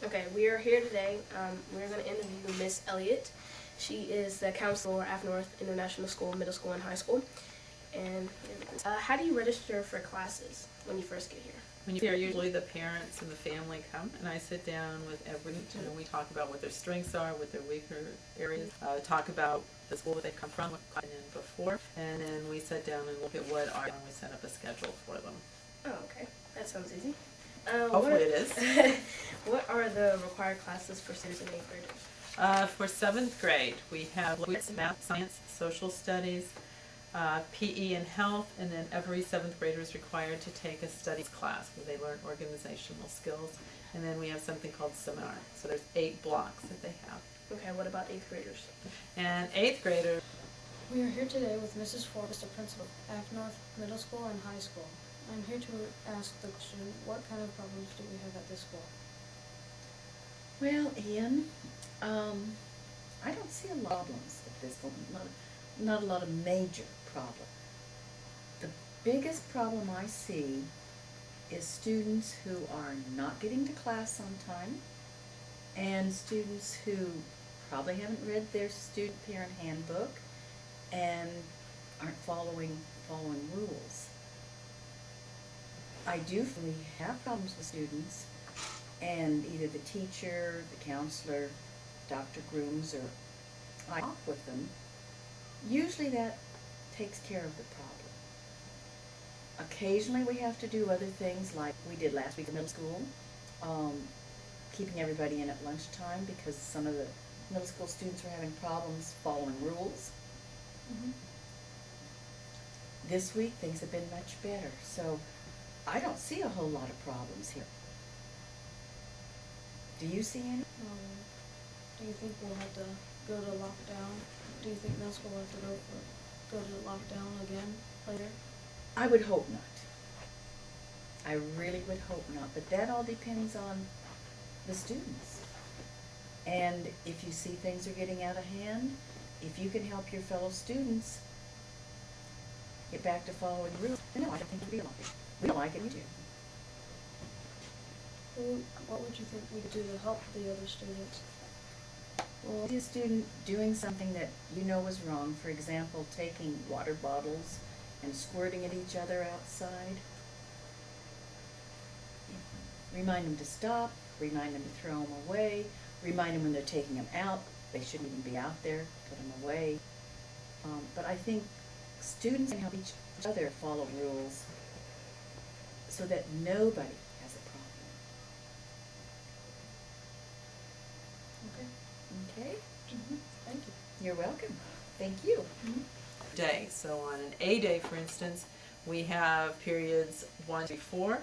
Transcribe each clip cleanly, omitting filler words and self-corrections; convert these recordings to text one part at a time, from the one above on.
Okay, we are here today. We're going to interview Miss Elliott. She is the counselor at Afnorth International School, middle school and high school. And how do you register for classes when you first get here? When you get here, usually the parents and the family come, and I sit down with everyone. We talk about what their strengths are, what their weaker areas, talk about the school that they've come from, what they've been in before, and then we sit down and look at what are, and we set up a schedule for them. Oh, okay. That sounds easy. Hopefully it is. What are the required classes for students in 8th graders? For 7th grade, we have math, science, social studies, PE and health, and then every 7th grader is required to take a studies class where they learn organizational skills, and then we have something called seminar. So there's 8 blocks that they have. Okay, what about 8th graders? And 8th graders. We are here today with Mrs. Forbes, the principal of Afnorth Middle School and High School. I'm here to ask the question, what kind of problems do we have at this school? Well, Ian, I don't see a lot of problems at this school, not a lot of major problems. The biggest problem I see is students who are not getting to class on time and students who probably haven't read their student parent handbook and aren't following rules. I do really have problems with students, and either the teacher, the counselor, Dr. Grooms, or I talk with them. Usually that takes care of the problem. Occasionally we have to do other things like we did last week in middle school, keeping everybody in at lunchtime because some of the middle school students were having problems following rules. Mm-hmm. This week things have been much better, so I don't see a whole lot of problems here. Do you see any? Do you think we'll have to go to lockdown? Do you think middle school will have to go to lockdown again later? I would hope not. I really would hope not, but that all depends on the students. And if you see things are getting out of hand, if you can help your fellow students get back to following rules, no, I don't think we'll be like it. We don't like it, you do. Well, what would you think we could do to help the other students? Well, if you see a student doing something that you know was wrong, for example, taking water bottles and squirting at each other outside, remind them to stop, remind them to throw them away, remind them when they're taking them out, they shouldn't even be out there, put them away. But I think students can help each other follow rules so that nobody has a problem. Okay. Okay? Mm-hmm. Thank you. You're welcome. Thank you. Mm-hmm. Day. So on an A day, for instance, we have periods 1 to 4,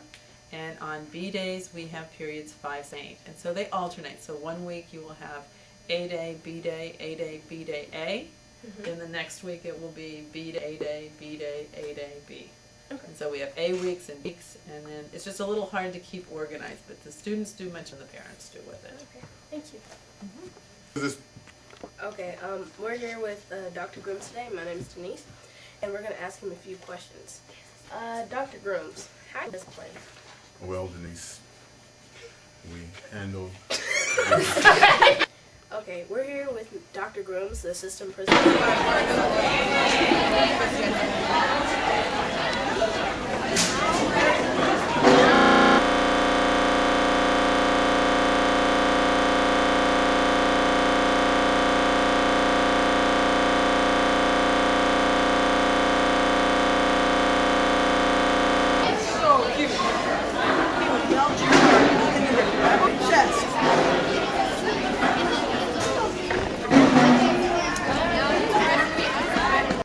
and on B days we have periods 5 to 8. And so they alternate. So one week you will have A day, B day, A day, B day, A. Mm-hmm. Then the next week it will be B day, A day, B day, A day, B. Okay. And so we have A weeks and weeks, and then it's just a little hard to keep organized, but the students do much and the parents do with it. Okay, thank you. Mm-hmm. Okay, we're here with Dr. Grooms today. My name is Denise, and we're going to ask him a few questions. Dr. Grooms, how does this play? Well, Denise, we handle... Okay, we're here with Dr. Grooms, the assistant principal.